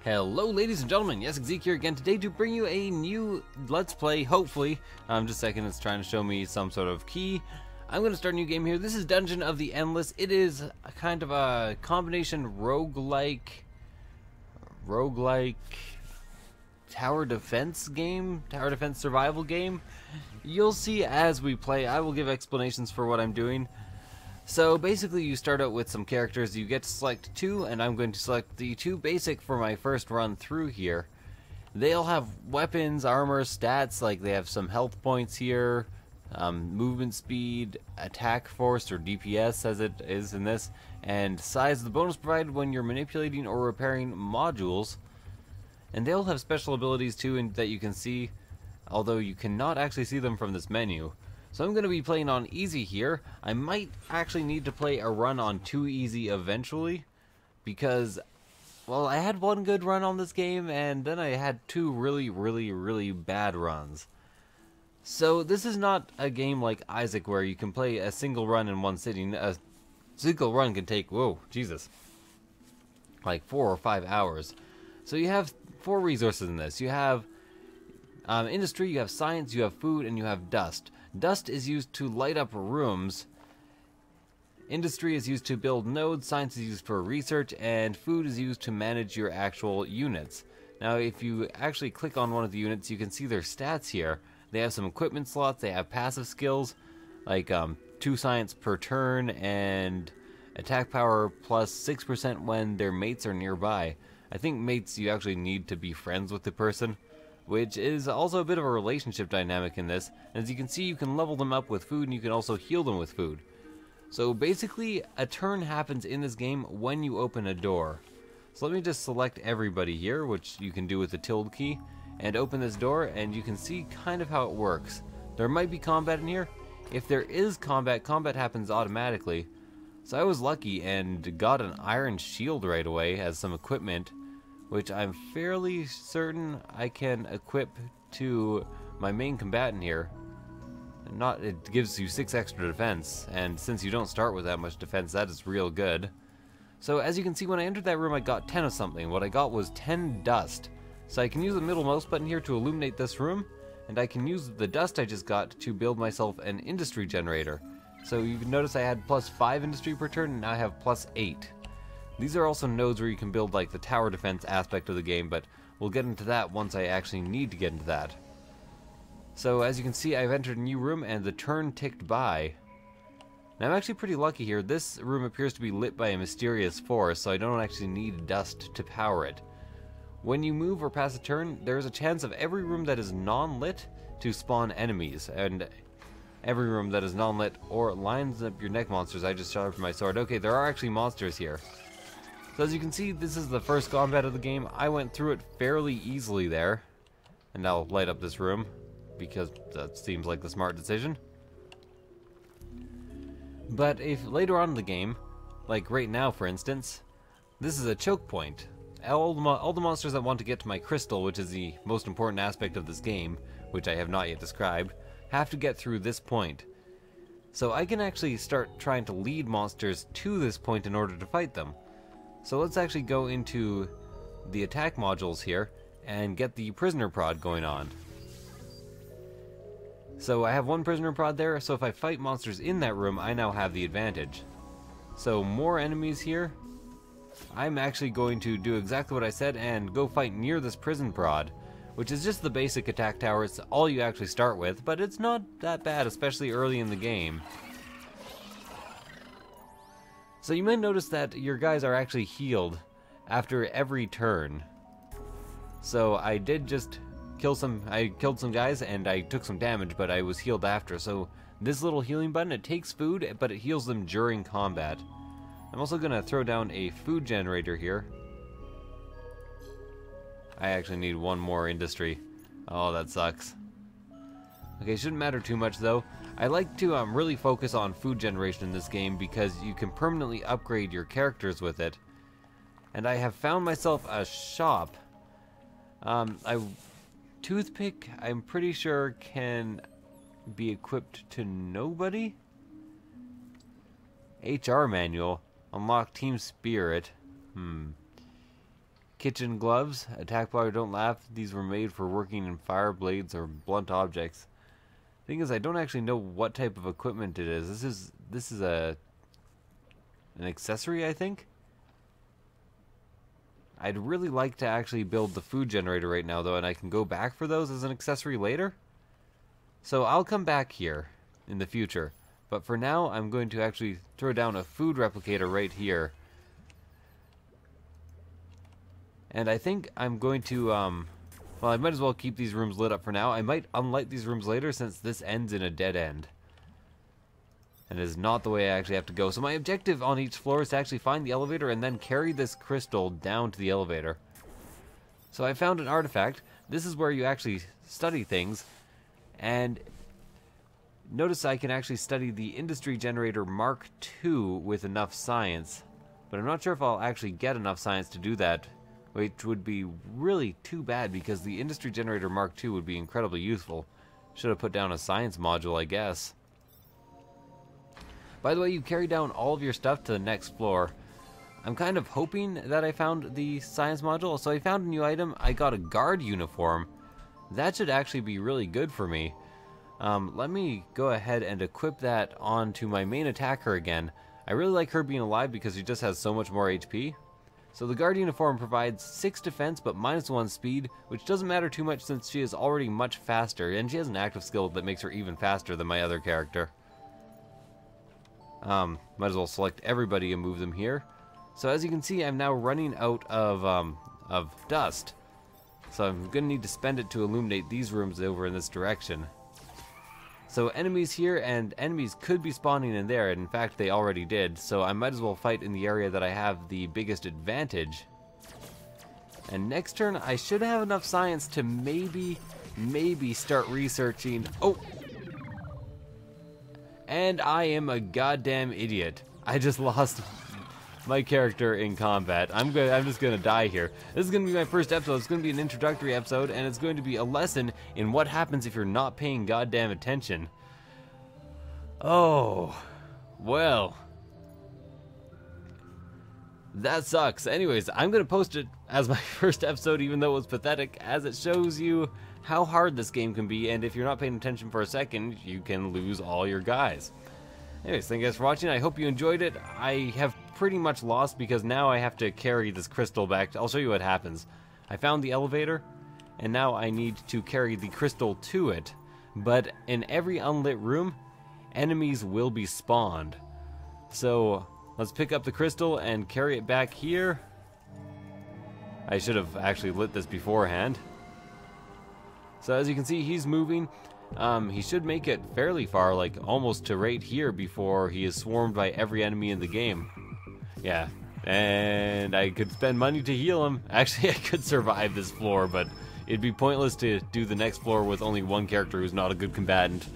Hello ladies and gentlemen, Yessik Ziiq here again today to bring you a new Let's Play, hopefully. Just a second, it's trying to show me some sort of key. I'm going to start a new game here. This is Dungeon of the Endless. It is a kind of a combination roguelike tower defense game, tower defense survival game. You'll see as we play. I will give explanations for what I'm doing. So basically you start out with some characters, you get to select two, and I'm going to select the two basic for my first run through here. They'll have weapons, armor, stats, like they have some health points here, movement speed, attack force or DPS as it is in this, and size, the bonus provided when you're manipulating or repairing modules. And they'll have special abilities too and that you can see, although you cannot actually see them from this menu. So I'm going to be playing on easy here. I might actually need to play a run on 2 easy eventually, because, well, I had one good run on this game, and then I had 2 really bad runs. So this is not a game like Ziiq where you can play a single run in one sitting. A single run can take, whoa, Jesus, like 4 or 5 hours. So you have 4 resources in this. You have industry, you have science, you have food, and you have dust. Dust is used to light up rooms, industry is used to build nodes, science is used for research, and food is used to manage your actual units. Now if you actually click on one of the units, you can see their stats here. They have some equipment slots, they have passive skills, like 2 science per turn, and attack power plus 6% when their mates are nearby. I think mates, you actually need to be friends with the person, which is also a bit of a relationship dynamic in this. And as you can see, you can level them up with food, and you can also heal them with food. So basically, a turn happens in this game when you open a door. So let me just select everybody here, which you can do with the tilde key, and open this door, and you can see kind of how it works. There might be combat in here. If there is combat, combat happens automatically. So I was lucky and got an iron shield right away as some equipment, which I'm fairly certain I can equip to my main combatant here. It gives you 6 extra defense, and since you don't start with that much defense, that is real good. So as you can see, when I entered that room, I got 10 of something. What I got was 10 dust. So I can use the middle mouse button here to illuminate this room, and I can use the dust I just got to build myself an industry generator. So you can notice I had plus 5 industry per turn, and now I have plus 8. These are also nodes where you can build like the tower defense aspect of the game, but we'll get into that once I actually need to get into that. So as you can see, I've entered a new room and the turn ticked by. Now I'm actually pretty lucky here. This room appears to be lit by a mysterious force, so I don't actually need dust to power it. When you move or pass a turn, there is a chance of every room that is non-lit to spawn enemies, and every room that is non-lit or lines up your neck monsters. I just sharpened my sword. Okay, there are actually monsters here. So as you can see, this is the first combat of the game. I went through it fairly easily there. And I'll light up this room, because that seems like the smart decision. But if later on in the game, like right now for instance, this is a choke point. All the monsters that want to get to my crystal, which is the most important aspect of this game, which I have not yet described, have to get through this point. So I can actually start trying to lead monsters to this point in order to fight them. So let's actually go into the attack modules here and get the prisoner prod going on. So I have 1 prisoner prod there, so if I fight monsters in that room, I now have the advantage. So more enemies here. I'm actually going to do exactly what I said and go fight near this prison prod, which is just the basic attack tower. It's all you actually start with, but it's not that bad, especially early in the game. So you may notice that your guys are actually healed after every turn. So I did just killed some guys and I took some damage, but I was healed after. So this little healing button, it takes food, but it heals them during combat. I'm also gonna throw down a food generator here. I actually need 1 more industry. Oh, that sucks. Okay, shouldn't matter too much though. I like to really focus on food generation in this game because you can permanently upgrade your characters with it. And I have found myself a shop. Toothpick, I'm pretty sure, can be equipped to nobody? HR manual. Unlock team spirit. Kitchen gloves. Attack while you don't laugh. These were made for working in fire, blades, or blunt objects. Thing is, I don't actually know what type of equipment it is. This is an accessory, I think. I'd really like to actually build the food generator right now, though, and I can go back for those as an accessory later. So I'll come back here in the future. But for now, I'm going to actually throw down a food replicator right here. And I think I'm going to, well, I might as well keep these rooms lit up for now. I might unlight these rooms later since this ends in a dead end. And is not the way I actually have to go. So my objective on each floor is to actually find the elevator and then carry this crystal down to the elevator. So I found an artifact. This is where you actually study things. And notice I can actually study the industry generator Mark II with enough science. But I'm not sure if I'll actually get enough science to do that. Which would be really too bad because the industry generator Mark II would be incredibly useful. Should have put down a science module, I guess. By the way, you carry down all of your stuff to the next floor. I'm kind of hoping that I found the science module. So I found a new item. I got a guard uniform. That should actually be really good for me. Let me go ahead and equip that onto my main attacker again. I really like her being alive because she just has so much more HP. So the guard uniform provides 6 defense but -1 speed, which doesn't matter too much since she is already much faster, and she has an active skill that makes her even faster than my other character. Might as well select everybody and move them here. So as you can see, I'm now running out of dust. So I'm going to need to spend it to illuminate these rooms over in this direction. So enemies here, and enemies could be spawning in there, and in fact they already did, so I might as well fight in the area that I have the biggest advantage. And next turn I should have enough science to maybe start researching. Oh! And I am a goddamn idiot. I just lost my character in combat. I'm just gonna die here. This is gonna be my first episode. It's gonna be an introductory episode, and it's going to be a lesson in what happens if you're not paying goddamn attention. Oh, well, that sucks. Anyways, I'm gonna post it as my first episode, even though it was pathetic, as it shows you how hard this game can be, and if you're not paying attention for a second, you can lose all your guys. Anyways, thank you guys for watching. I hope you enjoyed it. I have pretty much lost because now I have to carry this crystal back. I'll show you what happens. I found the elevator, and now I need to carry the crystal to it. But in every unlit room, enemies will be spawned. So let's pick up the crystal and carry it back here. I should have actually lit this beforehand. So as you can see, he's moving. He should make it fairly far, like almost to right here before he is swarmed by every enemy in the game. Yeah, and I could spend money to heal him. Actually, I could survive this floor, but it'd be pointless to do the next floor with only one character who's not a good combatant.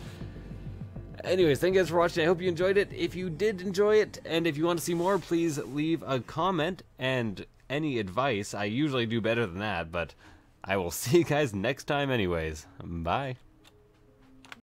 Anyways, thank you guys for watching. I hope you enjoyed it. If you did enjoy it, and if you want to see more, please leave a comment and any advice. I usually do better than that, but I will see you guys next time anyways. Bye.